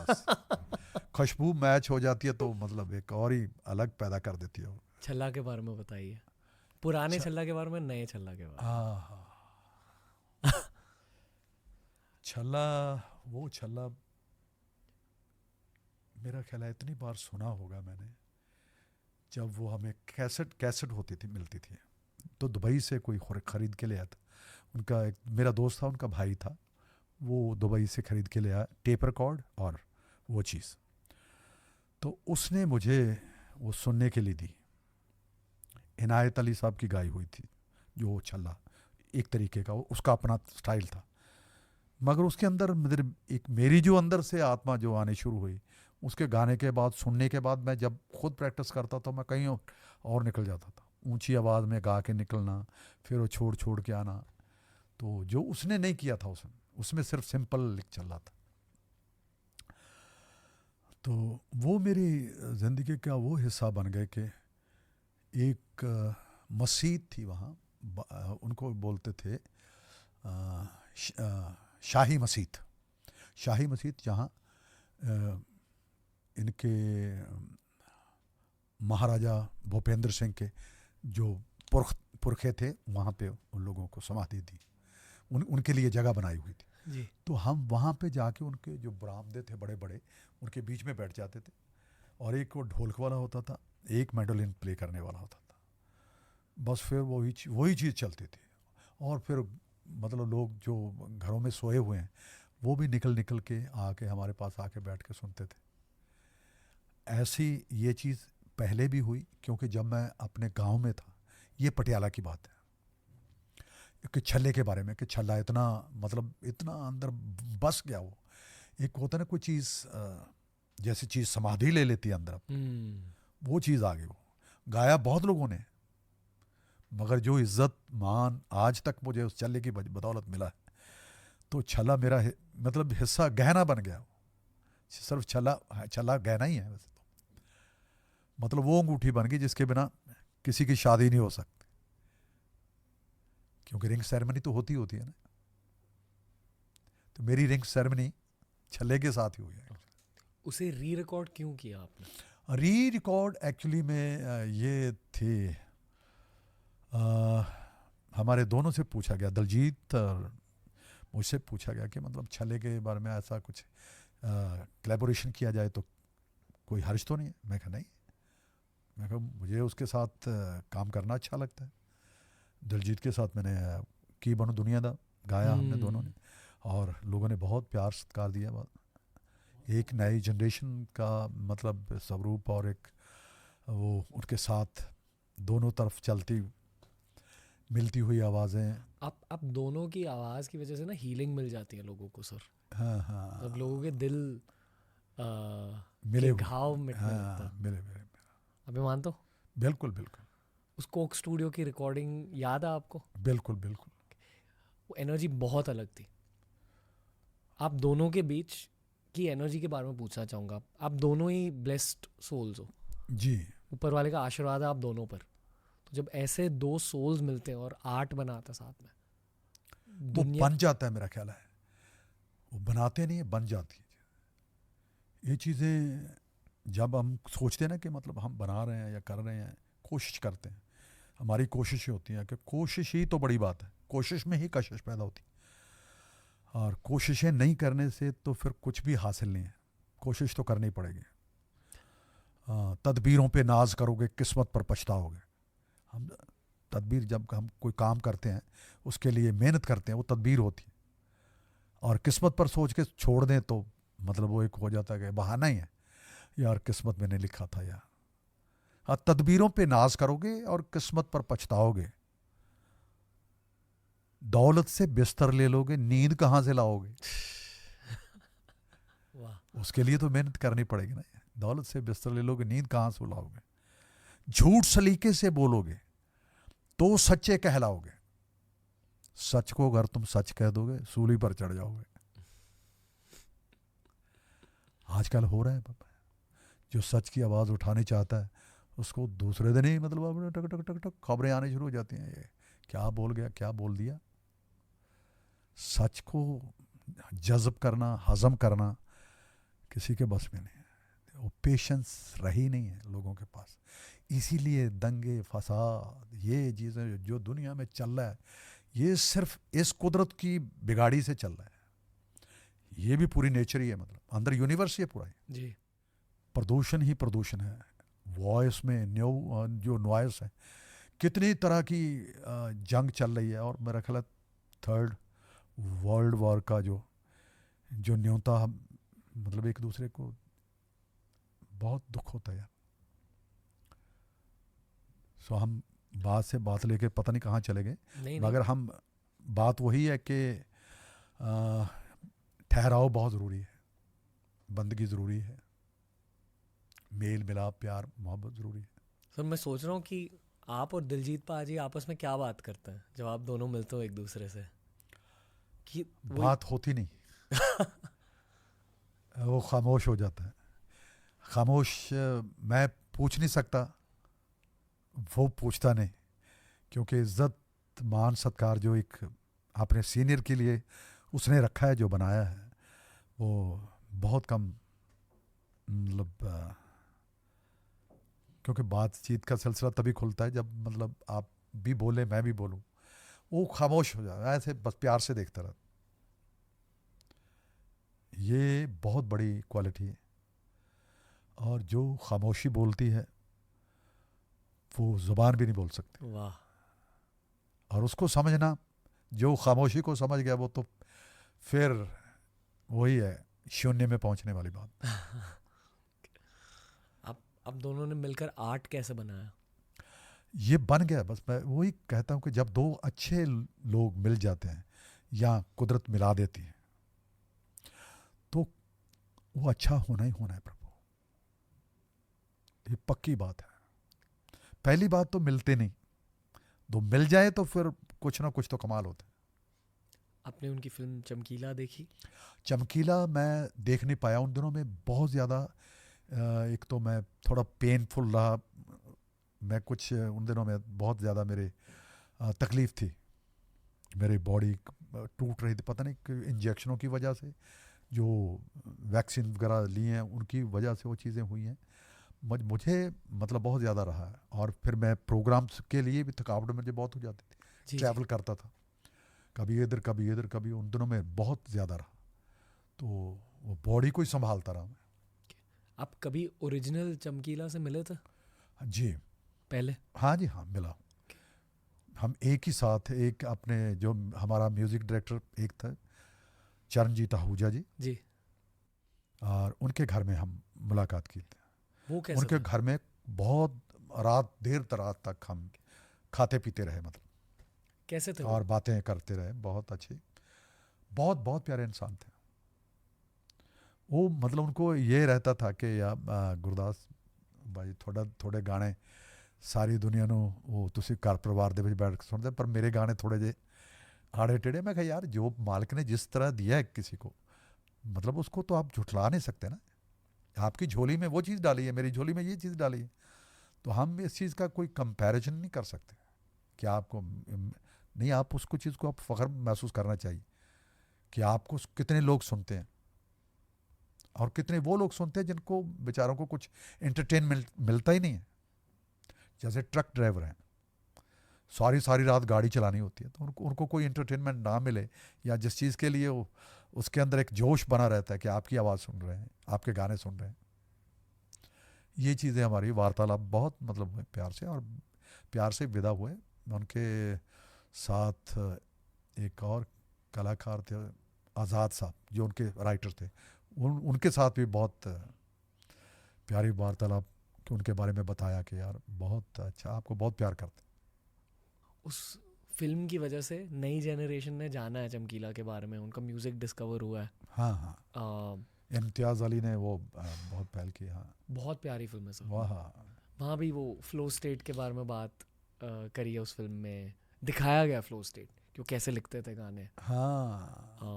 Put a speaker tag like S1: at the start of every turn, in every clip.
S1: पास। खुशबू match हो जाती है तो मतलब एक और ही अलग पैदा कर देती है वो।
S2: छल्ला के बारे में बताइए, पुराने छल्ला के बारे में, नए छल्ला के बारे में।
S1: हाँ छल्ला, वो छल्ला मेरा ख्याल है इतनी बार सुना होगा मैंने, जब वो हमें कैसेट होती थी, मिलती थी, तो दुबई से कोई ख़रीद के ले आया था। उनका एक मेरा दोस्त था, उनका भाई था, वो दुबई से ख़रीद के ले आया टेप रिकॉर्ड और वो चीज़, तो उसने मुझे वो सुनने के लिए दी। इनायत अली साहब की गाई हुई थी जो छल्ला, एक तरीके का उसका अपना स्टाइल था, मगर उसके अंदर मेरी जो अंदर से आत्मा जो आनी शुरू हुई, उसके गाने के बाद, सुनने के बाद, मैं जब खुद प्रैक्टिस करता तो मैं कहीं और निकल जाता था, ऊंची आवाज़ में गा के निकलना, फिर वो छोड़ के आना, तो जो उसने नहीं किया था उसमें सिर्फ सिंपल चल रहा था। तो वो मेरी ज़िंदगी का वो हिस्सा बन गए कि एक मस्जिद थी वहाँ, उनको बोलते थे शाही मस्जिद, जहाँ इनके महाराजा भूपेंद्र सिंह के जो पुरखे थे, वहाँ पे उन लोगों को समाधि दी, उनके लिए जगह बनाई हुई थी
S2: जी।
S1: तो हम वहाँ पे जाके उनके जो बरामदे थे बड़े बड़े, उनके बीच में बैठ जाते थे, और एक वो ढोलक वाला होता था, एक मैंडोलिन प्ले करने वाला होता था, बस फिर वही चीज़ चलती थी। और फिर मतलब लोग जो घरों में सोए हुए हैं वो भी निकल के आके हमारे पास आके बैठ के सुनते थे। ऐसी ये चीज़ पहले भी हुई, क्योंकि जब मैं अपने गांव में था, ये पटियाला की बात है, कि छल्ले के बारे में, कि छल्ला इतना मतलब इतना अंदर बस गया, वो एक होता ना कोई चीज़ जैसी चीज़ समाधि ले लेती है अंदर, वो चीज़ आ गई। वो गाया बहुत लोगों ने, मगर जो इज़्ज़त मान आज तक मुझे उस छल्ले की बदौलत मिला है, तो छल्ला मेरा मतलब हिस्सा गहना बन गया। सिर्फ छल्ला गहना ही है वैसे तो, मतलब वो अंगूठी बन गई जिसके बिना किसी की शादी नहीं हो सकती, क्योंकि रिंग सेरेमनी तो होती है ना, तो मेरी रिंग सेरेमनी छल्ले के साथ ही हुई है।
S2: उसे री रिकॉर्ड क्यों किया आपने?
S1: री रिकॉर्ड एक्चुअली में ये थी, हमारे दोनों से पूछा गया, दलजीत और मुझसे पूछा गया कि मतलब छल्ले के बारे में ऐसा कुछ कोलैबोरेशन किया जाए तो कोई हर्ज तो नहीं है। मैं कहा नहीं, मैं कहा मुझे उसके साथ काम करना अच्छा लगता है। दिलजीत के साथ मैंने की बनो दुनिया दा गाया हमने दोनों ने, और लोगों ने बहुत प्यार सत्कार दिया। एक नई जनरेशन का मतलब स्वरूप, और एक वो उनके साथ दोनों तरफ चलती मिलती हुई आवाज़ें।
S2: आप दोनों की आवाज़ की वजह से ना हीलिंग मिल जाती है लोगों को सर।
S1: हाँ
S2: अब लोगों के दिल
S1: मिले
S2: के
S1: हुए,
S2: घाव मिटने लगता है।
S1: मिले।
S2: अभी मानते हो?
S1: बिल्कुल।
S2: उस कोक स्टूडियो की रिकॉर्डिंग याद है आपको?
S1: बिल्कुल।
S2: वो एनर्जी बहुत अलग थी। आप दोनों के बीच की एनर्जी के बारे में पूछना चाहूँगा। आप दोनों ही ब्लेस्ड सोल्स हो
S1: जी,
S2: ऊपर वाले का आशीर्वाद है आप दोनों पर। तो जब ऐसे दो सोल्स मिलते हैं और आर्ट बनाते हैं साथ में,
S1: वो
S2: दुनिया
S1: बन जाता है, मेरा ख्याल है वो बनाते नहीं है, बन जाती है। ये चीज़ें जब हम सोचते हैं ना कि मतलब हम बना रहे हैं या कर रहे हैं, कोशिश करते हैं, हमारी कोशिश होती है कि कोशिश ही तो बड़ी बात है, कोशिश में ही कशिश पैदा होती है, और कोशिशें नहीं करने से तो फिर कुछ भी हासिल नहीं है, कोशिश तो करनी पड़ेगी। तदबीरों पे नाज करोगे किस्मत पर पछताओगे। हम तदबीर, जब हम कोई काम करते हैं उसके लिए मेहनत करते हैं, वो तदबीर होती है, और किस्मत पर सोच के छोड़ दें तो मतलब वो एक हो जाता है कि बहाना ही है, यार किस्मत में नहीं लिखा था यार। हाँ, तदबीरों पे नाज करोगे और किस्मत पर पछताओगे। दौलत से बिस्तर ले लोगे, नींद कहाँ से लाओगे? उसके लिए तो मेहनत करनी पड़ेगी ना। दौलत से बिस्तर ले लोगे, नींद कहाँ से लाओगे? झूठ सलीके से बोलोगे तो सच्चे कहलाओगे। सच को अगर तुम सच कह दोगे, सूली पर चढ़ जाओगे। आजकल हो रहा है पापा, जो सच की आवाज़ उठानी चाहता है उसको दूसरे दिन ही मतलब टक टक टक टक खबरें आनी शुरू हो जाती हैं, ये क्या बोल गया, क्या बोल दिया। सच को जज्ब करना, हजम करना, कि किसी के बस में नहीं है, वो पेशेंस रही नहीं है लोगों के पास। इसीलिए दंगे फसाद ये चीज़ें जो दुनिया में चल रहा है, ये सिर्फ इस कुदरत की बिगाड़ी से चल रहा है। ये भी पूरी नेचर ही है, मतलब अंदर यूनिवर्स ये पूरा है
S2: जी।
S1: प्रदूषण ही प्रदूषण है। वॉइस में जो नॉइस है, कितनी तरह की जंग चल रही है। और मेरा ख्याल है 3rd वर्ल्ड वॉर का जो न्योता, मतलब एक दूसरे को बहुत दुख होता है यार। सो हम बात से बात लेके पता नहीं कहाँ चले गए,
S2: नहीं
S1: मगर हम बात वही है कि ठहराव बहुत ज़रूरी है, बंदगी ज़रूरी है, मेल मिलाप प्यार मोहब्बत ज़रूरी है।
S2: सर मैं सोच रहा हूँ कि आप और दिलजीत पाजी आपस में क्या बात करते हैं जब आप दोनों मिलते हो एक दूसरे से? कि
S1: बात होती नहीं वो खामोश हो जाता है। खामोश, मैं पूछ नहीं सकता, वो पूछता नहीं, क्योंकि इज्जत मान सत्कार जो एक अपने सीनियर के लिए उसने रखा है, जो बनाया है, वो बहुत कम, मतलब क्योंकि बातचीत का सिलसिला तभी खुलता है जब मतलब आप भी बोले मैं भी बोलूं। वो खामोश हो जाता है, ऐसे बस प्यार से देखता रहता। ये बहुत बड़ी क्वालिटी है। और जो खामोशी बोलती है वो ज़ुबान भी नहीं बोल सकती।
S2: वाह।
S1: और उसको समझना, जो खामोशी को समझ गया वो तो फिर वही है शून्य में पहुंचने वाली बात।
S2: आप दोनों ने मिलकर आर्ट कैसे बनाया?
S1: ये बन गया, बस मैं वही कहता हूँ कि जब दो अच्छे लोग मिल जाते हैं या कुदरत मिला देती है तो वो अच्छा होना ही होना है प्रभु। ये पक्की बात है। पहली बात तो मिलते नहीं, दो मिल जाए तो फिर कुछ ना कुछ तो कमाल होता है।
S2: आपने उनकी फिल्म चमकीला देखी?
S1: चमकीला मैं देख नहीं पाया उन दिनों में, बहुत ज़्यादा एक तो मैं थोड़ा पेनफुल रहा, मैं कुछ उन दिनों में बहुत ज़्यादा मेरे तकलीफ़ थी, मेरी बॉडी टूट रही थी, पता नहीं कि इंजेक्शनों की वजह से, जो वैक्सीन वगैरह लिए हैं उनकी वजह से वो चीज़ें हुई हैं। मुझे मतलब बहुत ज़्यादा रहा है। और फिर मैं प्रोग्राम्स के लिए भी थकावट मुझे बहुत हो जाती थी,
S2: जी
S1: ट्रैवल करता था, कभी इधर कभी इधर कभी, उन दिनों में बहुत ज़्यादा रहा, तो वो बॉडी को ही संभालता रहा मैं।
S2: आप कभी ओरिजिनल चमकीला से मिले थे
S1: जी
S2: पहले?
S1: हाँ जी हाँ, मिला। हम एक ही साथ, एक अपने जो हमारा म्यूज़िक डायरेक्टर एक था चरणजीत आहूजा जी,
S2: जी।
S1: और उनके घर में हम मुलाकात की थी।
S2: वो कैसे
S1: उनके
S2: था?
S1: घर में बहुत देर रात तक हम खाते पीते रहे, मतलब
S2: कैसे थे
S1: और
S2: वो?
S1: बातें करते रहे। बहुत अच्छे, बहुत बहुत प्यारे इंसान थे वो। मतलब उनको ये रहता था कि यार गुरदास भाई थोड़े गाने सारी दुनिया ਨੂੰ ਉਹ ਤੁਸੀਂ ਘਰ ਪਰਿਵਾਰ ਦੇ ਵਿੱਚ ਬੈਠ ਕੇ ਸੁਣਦੇ, ਪਰ ਮੇਰੇ गाने थोड़े जे आड़े टेढ़े। मैं कहा यार, जो मालिक ने जिस तरह दिया है किसी को, मतलब उसको तो आप झुठला नहीं सकते ना। आपकी झोली में वो चीज़ डाली है, मेरी झोली में ये चीज़ डाली है, तो हम इस चीज़ का कोई कंपैरिजन नहीं कर सकते कि आपको नहीं, आप उसको चीज़ को आप फ़ख्र महसूस करना चाहिए कि आपको कितने लोग सुनते हैं, और कितने वो लोग सुनते हैं जिनको बेचारों को कुछ एंटरटेनमेंट मिलता ही नहीं है। जैसे ट्रक ड्राइवर हैं, सारी रात गाड़ी चलानी होती है, तो उनको कोई एंटरटेनमेंट ना मिले, या जिस चीज़ के लिए वो उसके अंदर एक जोश बना रहता है कि आपकी आवाज़ सुन रहे हैं, आपके गाने सुन रहे हैं। ये चीज़ें हमारी वार्तालाप बहुत मतलब प्यार से, और प्यार से विदा हुए। उनके साथ एक और कलाकार थे आज़ाद साहब, जो उनके राइटर थे, उनके साथ भी बहुत प्यारी वार्तालाप, कि उनके बारे में बताया कि यार बहुत अच्छा, आपको बहुत प्यार करते।
S2: उस फिल्म की वजह से नई जनरेशन ने जाना है चमकीला के बारे में, उनका म्यूज़िक डिस्कवर हुआ है।
S1: हाँ हाँ, इम्तियाज़ अली ने वो बहुत पहल की। हाँ,
S2: बहुत प्यारी फिल्म है सर।
S1: वाह।
S2: वहाँ भी वो फ्लो स्टेट के बारे में बात करी है, उस फिल्म में दिखाया गया फ्लो स्टेट, कि वो कैसे लिखते थे गाने।
S1: हाँ,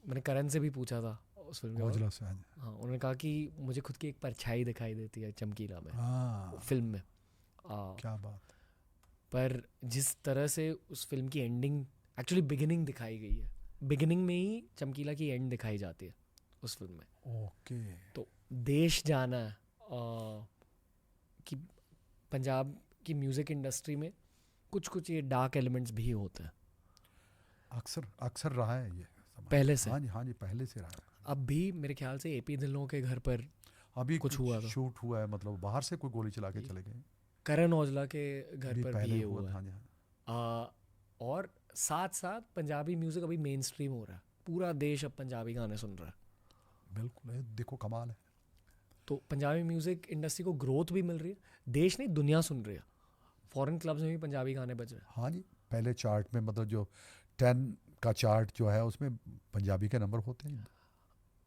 S2: मैंने करण से भी पूछा था उस फिल्म के बारे में।
S1: ओजला से, हाँ जी।
S2: हाँ, उन्होंने कहा कि मुझे खुद की एक परछाई दिखाई देती है चमकीला में,
S1: हाँ,
S2: फिल्म में।
S1: क्या बात।
S2: पर जिस तरह से उस फिल्म की एंडिंग, एक्चुअली बिगिनिंग दिखाई गई है, बिगिनिंग में ही चमकीला की एंड दिखाई जाती है। उस फिल्म में।
S1: ओके।
S2: तो देश जाना है कि पंजाब की म्यूज़िक इंडस्ट्री में कुछ कुछ ये डार्क एलिमेंट्स भी होते हैं
S1: अक्सर अक्सर रहा है ये समाज।
S2: पहले से।
S1: हाँ जी पहले से रहा है।
S2: अब भी मेरे ख्याल से एपी ढिल्लों के घर पर
S1: अभी
S2: कुछ हुआ था।
S1: शूट हुआ है, मतलब बाहर से कोई गोली चला के चले गए।
S2: करण औजला के घर
S1: अभी
S2: पर
S1: पहले
S2: भी ये
S1: हुआ
S2: हुआ
S1: था।
S2: है।
S1: हाँ जी हाँ।
S2: और साथ साथ पंजाबी म्यूज़िक अभी मेन स्ट्रीम हो रहा है, पूरा देश अब पंजाबी गाने सुन रहा है।
S1: बिल्कुल, ये देखो कमाल है।
S2: तो पंजाबी म्यूज़िक इंडस्ट्री को ग्रोथ भी मिल रही है, देश नहीं दुनिया सुन रही है। फॉरेन क्लब्स में भी पंजाबी गाने बज रहे हैं।
S1: हाँ जी, पहले चार्ट में मतलब जो 10 का चार्ट जो है उसमें पंजाबी के नंबर होते हैं।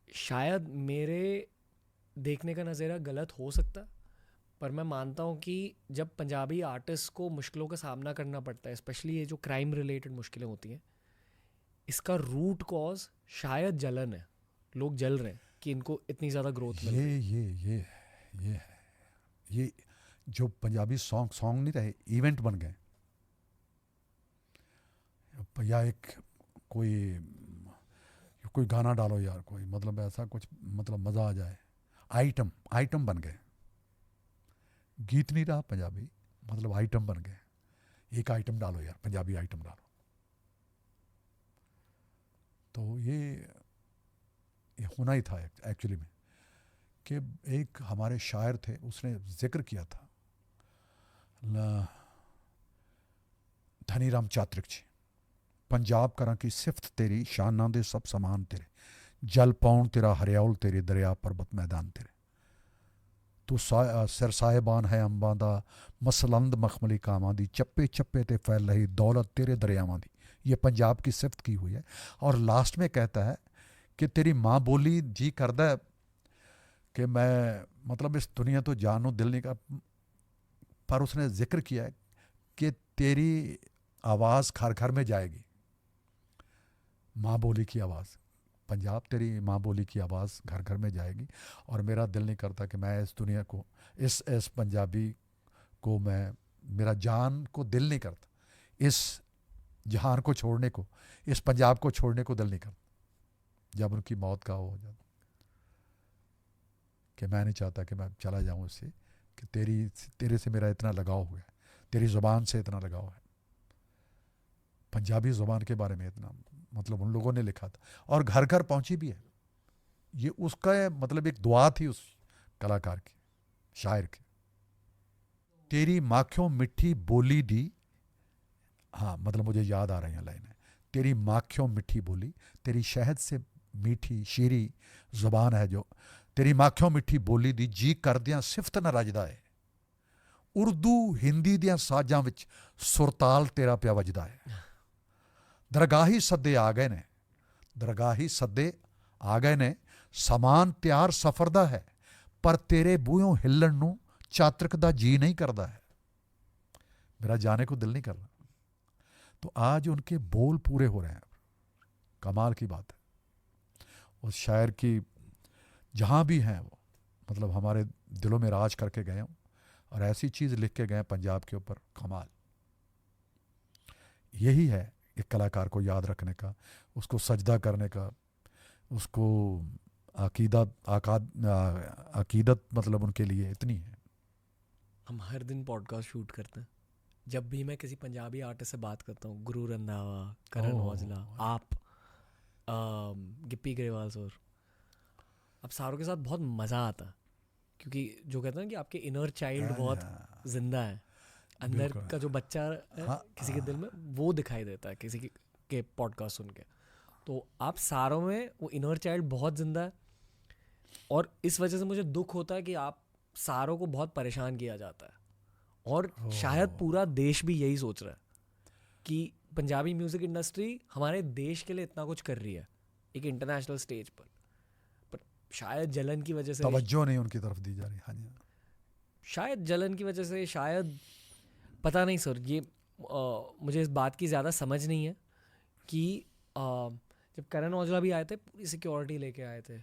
S2: शायद मेरे देखने का नज़रिया गलत हो सकता, पर मैं मानता हूँ कि जब पंजाबी आर्टिस्ट को मुश्किलों का सामना करना पड़ता है, स्पेशली ये जो क्राइम रिलेटेड मुश्किलें होती हैं, इसका रूट कॉज शायद जलन है। लोग जल रहे हैं कि इनको इतनी ज़्यादा ग्रोथ मिल रही है।
S1: ये जो पंजाबी सॉन्ग नहीं रहे, इवेंट बन गए। या एक कोई गाना डालो यार, कोई मतलब ऐसा कुछ, मतलब मज़ा आ जाए। आइटम बन गए। गीत नहीं रहा पंजाबी, मतलब आइटम बन गए। एक आइटम डालो यार, पंजाबी आइटम डालो। तो ये होना ही था एक्चुअली में कि एक हमारे शायर थे, उसने जिक्र किया था, धनीराम चात्रिक जी। पंजाब करा की सिफत तेरी, शाना दे सब समान तेरे, जल पाउन तेरा हरियाउल तेरे, दरिया पर्वत मैदान तेरे। तू सिर साहिबान है अंबां दा, मसलंद मखमली कामां दी, चप्पे चप्पे ते फैल रही दौलत तेरे दरियावां दी। ये पंजाब की सिफत की हुई है। और लास्ट में कहता है कि तेरी माँ बोली जी करदा है कि मैं मतलब इस दुनिया तो जानो दिल नहीं का, पर उसने जिक्र किया है कि तेरी आवाज़ घर घर में जाएगी। माँ बोली की आवाज़, पंजाब तेरी माँ बोली की आवाज़ घर घर में जाएगी। और मेरा दिल नहीं करता कि मैं इस दुनिया को, इस पंजाबी को मैं, मेरा जान को दिल नहीं करता इस जहान को छोड़ने को, इस पंजाब को छोड़ने को दिल नहीं करता जब उनकी मौत का हो जाता, कि मैं नहीं चाहता कि मैं चला जाऊं इससे, कि तेरे से मेरा इतना लगाव हो गया, तेरी ज़ुबान से इतना लगाव है, पंजाबी ज़ुबान के बारे में इतना, मतलब उन लोगों ने लिखा था और घर घर पहुंची भी है। ये उसका मतलब एक दुआ थी उस कलाकार की, शायर की। तेरी माखियों मिठी बोली दी, हाँ मतलब मुझे याद आ रही है लाइनें। तेरी माखियों मिठी बोली, तेरी शहद से मीठी शीरी ज़ुबान है जो, तेरी माखियों मिठी बोली दी, जी करदियां सिफत न रजदा है। उर्दू हिंदी दियां साजां विच सुरताल तेरा पिया वजदा है। दरगाही सद्दे आ गए ने, दरगाही सद्दे आ गए ने, समान त्यार सफर दा है, पर तेरे बूहों हिल्लण नूं चातरिक दा जी नहीं करदा है। मेरा जाने को दिल नहीं कर रहा। तो आज उनके बोल पूरे हो रहे हैं, कमाल की बात है। उस शायर की जहाँ भी हैं वो, मतलब हमारे दिलों में राज करके गए हों और ऐसी चीज़ लिख के गए पंजाब के ऊपर, कमाल। यही है एक कलाकार को याद रखने का, उसको सजदा करने का, उसको अकीदत मतलब उनके लिए इतनी है।
S2: हम हर दिन पॉडकास्ट शूट करते हैं, जब भी मैं किसी पंजाबी आर्टिस्ट से बात करता हूँ, गुरु रंधावा, करण औजला, आप, गिप्पी ग्रेवाल सर, अब सारों के साथ बहुत मज़ा आता है, क्योंकि जो कहते हैं कि आपके इनर चाइल्ड बहुत जिंदा है, अंदर का जो बच्चा है किसी के दिल में, वो दिखाई देता है किसी के पॉडकास्ट सुन के। तो आप सारों में वो इनर चाइल्ड बहुत जिंदा है, और इस वजह से मुझे दुख होता है कि आप सारों को बहुत परेशान किया जाता है, और शायद पूरा देश भी यही सोच रहा है कि पंजाबी म्यूज़िक इंडस्ट्री हमारे देश के लिए इतना कुछ कर रही है एक इंटरनेशनल स्टेज पर शायद जलन की वजह से
S1: तवज्जो नहीं उनकी तरफ दी जा रही। हाँ जी,
S2: शायद जलन की वजह से, शायद पता नहीं सर। ये मुझे इस बात की ज़्यादा समझ नहीं है कि जब करण औजला भी आए थे, पूरी सिक्योरिटी लेके आए थे,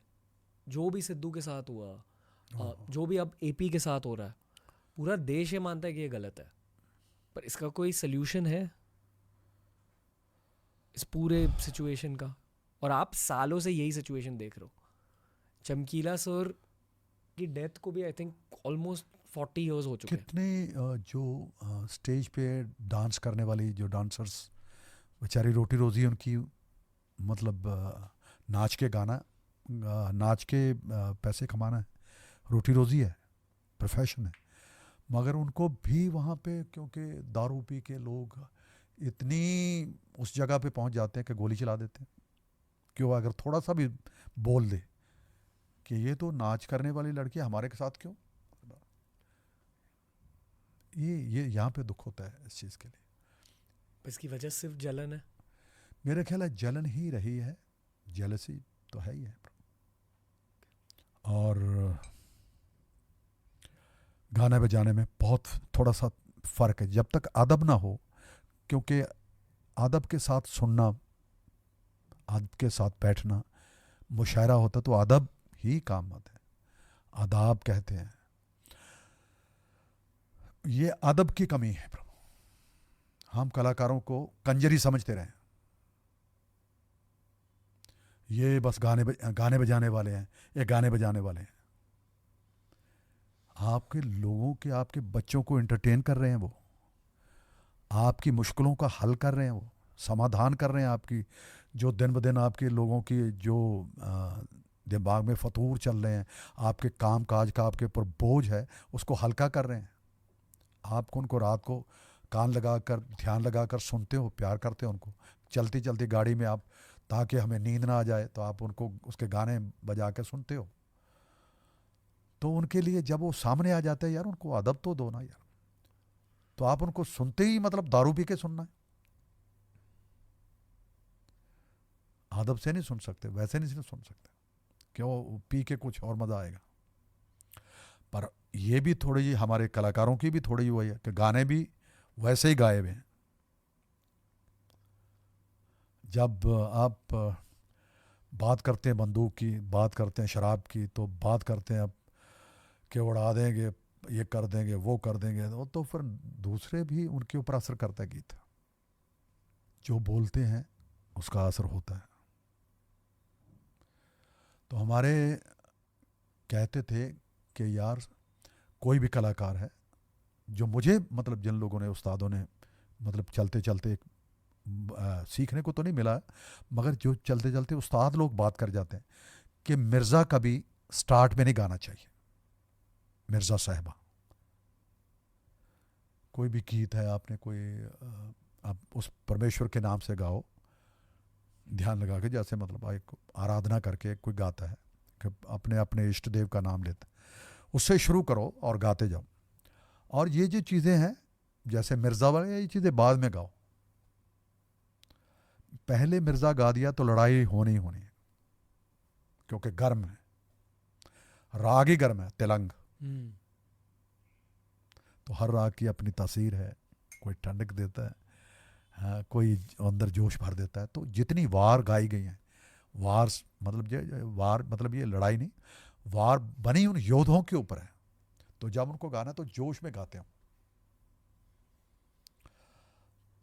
S2: जो भी सिद्धू के साथ हुआ, जो भी अब एपी के साथ हो रहा है, पूरा देश ये मानता है कि ये गलत है, पर इसका कोई सल्यूशन है इस पूरे सिचुएशन का? और आप सालों से यही सिचुएशन देख रहे हो। चमकीला सर की डेथ को भी आई थिंक ऑलमोस्ट 40 इयर्स हो चुके हैं।
S1: कितने जो स्टेज पे डांस करने वाली जो डांसर्स बेचारी रोटी रोजी उनकी मतलब नाच के गाना नाच के पैसे कमाना है, रोटी रोजी है, प्रोफेशन है, मगर उनको भी वहाँ पे क्योंकि दारू पी के लोग इतनी उस जगह पे पहुँच जाते हैं कि गोली चला देते हैं। क्यों? अगर थोड़ा सा भी बोल दे कि ये तो नाच करने वाली लड़की हमारे के साथ क्यों, ये यहाँ पे दुख होता है इस चीज़ के लिए।
S2: इसकी वजह सिर्फ जलन है,
S1: मेरा ख्याल है जलन ही रही है, जेलसी तो है ही है। और गाने बजाने में बहुत थोड़ा सा फ़र्क है, जब तक अदब ना हो, क्योंकि अदब के साथ सुनना, अदब के साथ बैठना, मुशायरा होता तो अदब ही काम आता है, आदाब कहते हैं। ये अदब की कमी है प्रभु, हम कलाकारों को कंजरी समझते रहे, ये बस गाने बजाने वाले हैं, ये गाने बजाने वाले हैं। आपके लोगों के, आपके बच्चों को एंटरटेन कर रहे हैं, वो आपकी मुश्किलों का हल कर रहे हैं, वो समाधान कर रहे हैं आपकी, जो दिन ब दिन आपके लोगों की जो दिमाग में फतूर चल रहे हैं, आपके काम काज का आपके ऊपर बोझ है, उसको हल्का कर रहे हैं। आपको उनको रात को कान लगाकर ध्यान लगाकर सुनते हो, प्यार करते हो उनको, चलती चलती गाड़ी में आप, ताकि हमें नींद ना आ जाए तो आप उनको उसके गाने बजा के सुनते हो। तो उनके लिए जब वो सामने आ जाते हैं, यार उनको अदब तो दो ना यार, तो आप उनको सुनते ही मतलब दारू पी के सुनना है, अदब से नहीं सुन सकते, वैसे नहीं सुन सकते, क्यों? पी के कुछ और मज़ा आएगा। पर ये भी थोड़ी जी हमारे कलाकारों की भी थोड़ी वही है कि गाने भी वैसे ही गाए हुए हैं। जब आप बात करते हैं बंदूक की, बात करते हैं शराब की, तो बात करते हैं अब कि उड़ा देंगे, ये कर देंगे, वो कर देंगे, तो फिर दूसरे भी उनके ऊपर असर करता है गीत, जो बोलते हैं उसका असर होता है। तो हमारे कहते थे कि यार कोई भी कलाकार है जो मुझे मतलब जिन लोगों ने, उस्तादों ने मतलब चलते चलते सीखने को तो नहीं मिला, मगर जो चलते चलते उस्ताद लोग बात कर जाते हैं कि मिर्ज़ा कभी स्टार्ट में नहीं गाना चाहिए। मिर्ज़ा साहिबा, कोई भी गीत है, आपने कोई आप उस परमेश्वर के नाम से गाओ, ध्यान लगा के, जैसे मतलब एक आराधना करके कोई गाता है कि अपने अपने इष्ट देव का नाम लेता है, उससे शुरू करो और गाते जाओ। और ये जो चीज़ें हैं जैसे मिर्ज़ा वाले, ये चीज़ें बाद में गाओ। पहले मिर्ज़ा गा दिया तो लड़ाई होनी होनी है, क्योंकि गर्म है, राग ही गर्म है, तिलंग। तो हर राग की अपनी तासीर है, कोई ठंडक देता है, हाँ, कोई अंदर जोश भर देता है। तो जितनी वार गाई गई हैं, वार मतलब ये लड़ाई नहीं, वार बनी उन योद्धाओं के ऊपर है, तो जब उनको गाना तो जोश में गाते हो,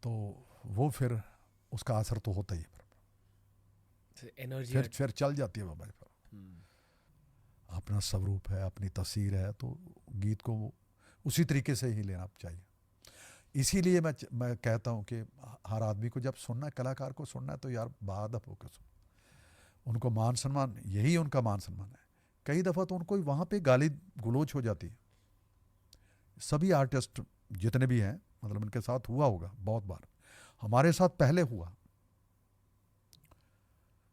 S1: तो वो फिर उसका असर तो होता ही है,
S2: एनर्जी
S1: फिर चल जाती है बाबा। अपना स्वरूप है, अपनी तस्वीर है, तो गीत को उसी तरीके से ही लेना चाहिए। इसीलिए मैं कहता हूँ कि हर आदमी को जब सुनना है, कलाकार को सुनना है, तो यार बाअदब होकर सुनो, उनको मान सम्मान, यही उनका मान सम्मान है। कई दफ़ा तो उनको वहाँ पे गाली गलोच हो जाती है। सभी आर्टिस्ट जितने भी हैं, मतलब उनके साथ हुआ होगा बहुत बार, हमारे साथ पहले हुआ,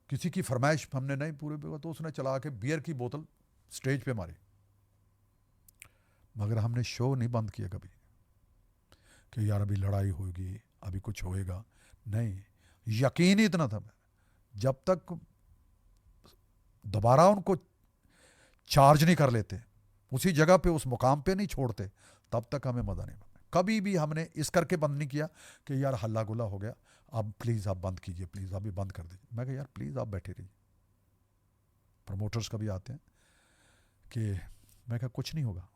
S1: किसी की फरमाइश हमने नहीं पूरे पे, तो उसने चला के बियर की बोतल स्टेज पे मारी, मगर हमने शो नहीं बंद किया कभी कि यार अभी लड़ाई होगी, अभी कुछ होएगा, नहीं। यकीन ही इतना था, जब तक दोबारा उनको चार्ज नहीं कर लेते, उसी जगह पे उस मुकाम पे नहीं छोड़ते, तब तक हमें मज़ा नहीं। कभी भी हमने इस करके बंद नहीं किया कि यार हल्ला गुल्ला हो गया, अब प्लीज़ आप बंद कीजिए, प्लीज़ अभी बंद कर दीजिए। मैं कहा यार प्लीज़ आप बैठे रहिए। प्रमोटर्स कभी आते हैं कि मैं कहा कुछ नहीं होगा,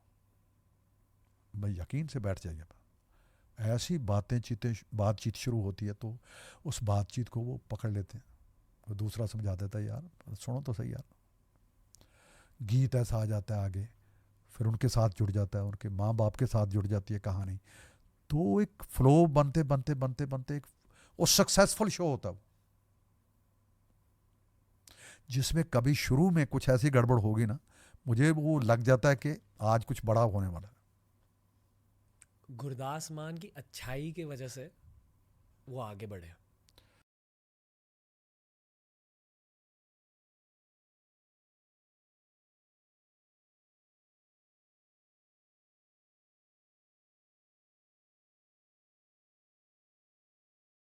S1: भाई यकीन से बैठ जाइए। ऐसी बातचीत शुरू होती है, तो उस बातचीत को वो पकड़ लेते हैं, वो दूसरा समझा देता है यार सुनो तो सही यार, गीत ऐसा आ जाता है आगे, फिर उनके साथ जुड़ जाता है, उनके माँ बाप के साथ जुड़ जाती है कहानी, तो एक फ्लो बनते बनते बनते बनते एक वो सक्सेसफुल शो होता है वो, जिसमें कभी शुरू में कुछ ऐसी गड़बड़ होगी ना, मुझे वो लग जाता है कि आज कुछ बड़ा होने वाला है।
S2: गुरदास मान की अच्छाई की वजह से वो आगे बढ़े।